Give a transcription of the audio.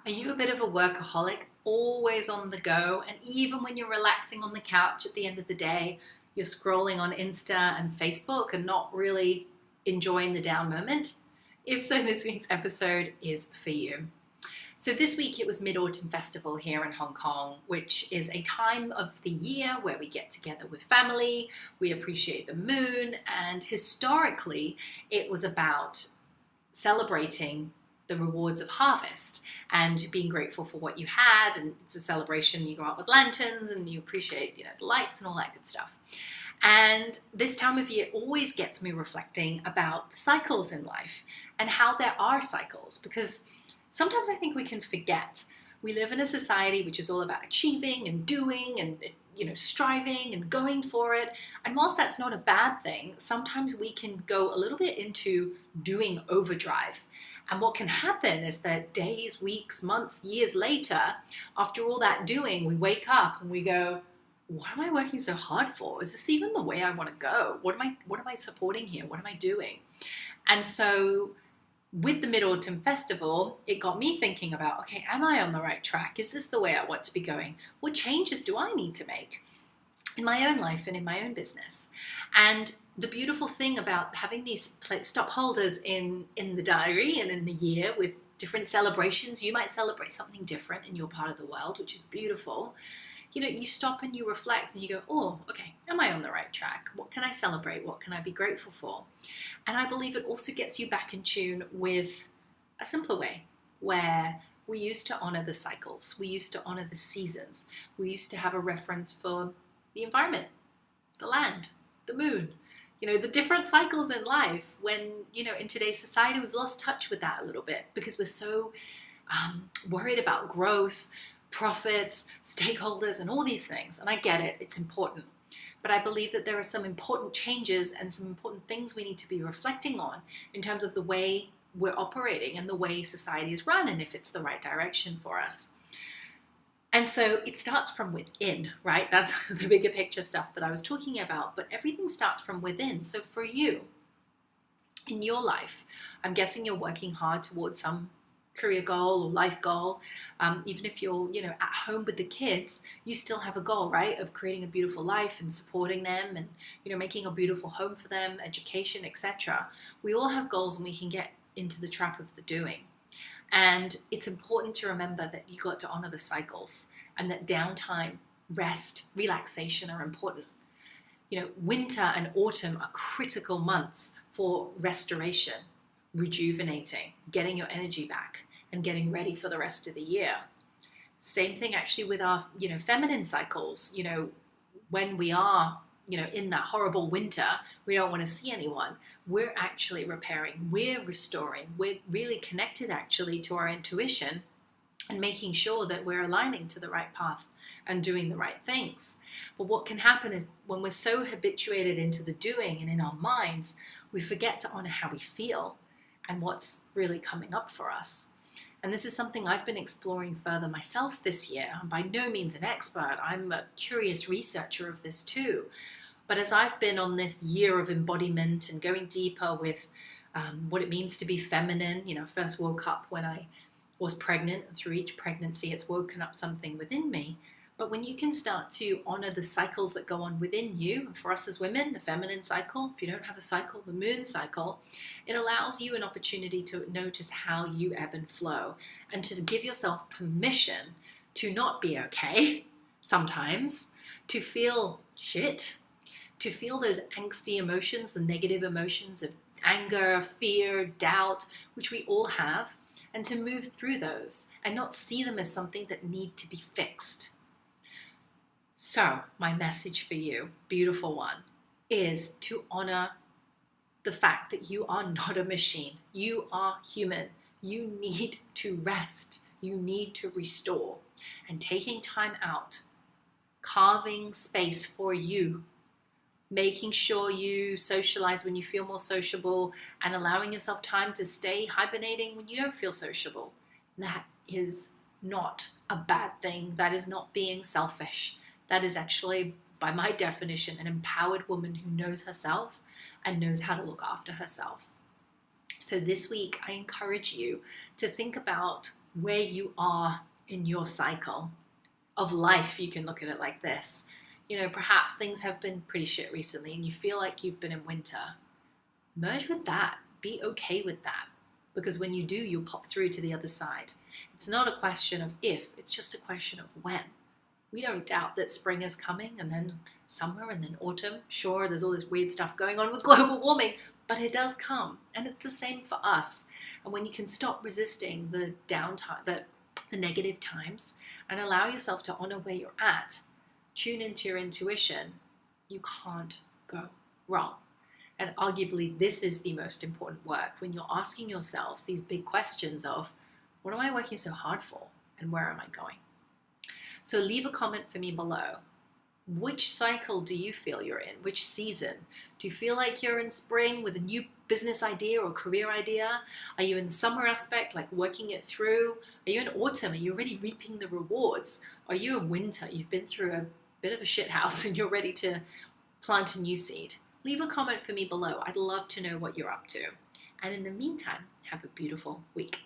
Are you a bit of a workaholic, always on the go, and even when you're relaxing on the couch at the end of the day, you're scrolling on Insta and Facebook and not really enjoying the down moment? If so, this week's episode is for you. So this week it was Mid-Autumn Festival here in Hong Kong, which is a time of the year where we get together with family, we appreciate the moon, and historically it was about celebrating the rewards of harvest and being grateful for what you had. And it's a celebration. You go out with lanterns and you appreciate, the lights and all that good stuff. And this time of year always gets me reflecting about cycles in life and how there are cycles, because sometimes I think we can forget. We live in a society which is all about achieving and doing and striving and going for it. And whilst that's not a bad thing, sometimes we can go a little bit into doing overdrive. And what can happen is that days, weeks, months, years later, after all that doing, we wake up and we go, what am I working so hard for? Is this even the way I want to go? What am I supporting here? What am I doing? And so with the Mid-Autumn Festival, it got me thinking about, okay, am I on the right track? Is this the way I want to be going? What changes do I need to make in my own life and in my own business? And the beautiful thing about having these stop holders in the diary and in the year with different celebrations, you might celebrate something different in your part of the world, which is beautiful. You stop and you reflect and you go, oh, okay, am I on the right track? What can I celebrate? What can I be grateful for? And I believe it also gets you back in tune with a simpler way where we used to honor the cycles. We used to honor the seasons. We used to have a reference for the environment, the land, the moon, the different cycles in life when, in today's society, we've lost touch with that a little bit because we're so worried about growth, profits, stakeholders, and all these things. And I get it, it's important. But I believe that there are some important changes and some important things we need to be reflecting on in terms of the way we're operating and the way society is run and if it's the right direction for us. And so it starts from within, right? That's the bigger picture stuff that I was talking about, but everything starts from within. So for you, in your life, I'm guessing you're working hard towards some career goal or life goal. Even if you're, at home with the kids, you still have a goal, right? Of creating a beautiful life and supporting them and, making a beautiful home for them, education, etc. We all have goals and we can get into the trap of the doing. And it's important to remember that you got to honor the cycles and that downtime, rest, relaxation are important. Winter and autumn are critical months for restoration, rejuvenating, getting your energy back and getting ready for the rest of the year. Same thing actually with our, feminine cycles. When we are, in that horrible winter, we don't want to see anyone. We're actually repairing, we're restoring, we're really connected actually to our intuition and making sure that we're aligning to the right path and doing the right things. But what can happen is when we're so habituated into the doing and in our minds, we forget to honor how we feel and what's really coming up for us. And this is something I've been exploring further myself this year. I'm by no means an expert. I'm a curious researcher of this too. But as I've been on this year of embodiment and going deeper with what it means to be feminine, first woke up when I was pregnant, and through each pregnancy, it's woken up something within me. But when you can start to honor the cycles that go on within you, for us as women, the feminine cycle, if you don't have a cycle, the moon cycle, it allows you an opportunity to notice how you ebb and flow and to give yourself permission to not be okay sometimes, to feel shit, to feel those angsty emotions, the negative emotions of anger, fear, doubt, which we all have, and to move through those and not see them as something that need to be fixed. So my message for you, beautiful one, is to honor the fact that you are not a machine. You are human. You need to rest. You need to restore. And taking time out, carving space for you, making sure you socialize when you feel more sociable and allowing yourself time to stay hibernating when you don't feel sociable. That is not a bad thing. That is not being selfish. That is actually, by my definition, an empowered woman who knows herself and knows how to look after herself. So this week, I encourage you to think about where you are in your cycle of life. You can look at it like this. Perhaps things have been pretty shit recently and you feel like you've been in winter. Merge with that. Be okay with that. Because when you do, you'll pop through to the other side. It's not a question of if, it's just a question of when. We don't doubt that spring is coming, and then summer, and then autumn. Sure, there's all this weird stuff going on with global warming, but it does come. And it's the same for us. And when you can stop resisting the downtime, the negative times, and allow yourself to honor where you're at, tune into your intuition, you can't go wrong. And arguably, this is the most important work when you're asking yourselves these big questions of, what am I working so hard for? And where am I going? So leave a comment for me below. Which cycle do you feel you're in? Which season? Do you feel like you're in spring with a new business idea or career idea? Are you in the summer aspect, like working it through? Are you in autumn? Are you already reaping the rewards? Are you in winter? You've been through a bit of a shit house and you're ready to plant a new seed. Leave a comment for me below. I'd love to know what you're up to. And in the meantime, have a beautiful week.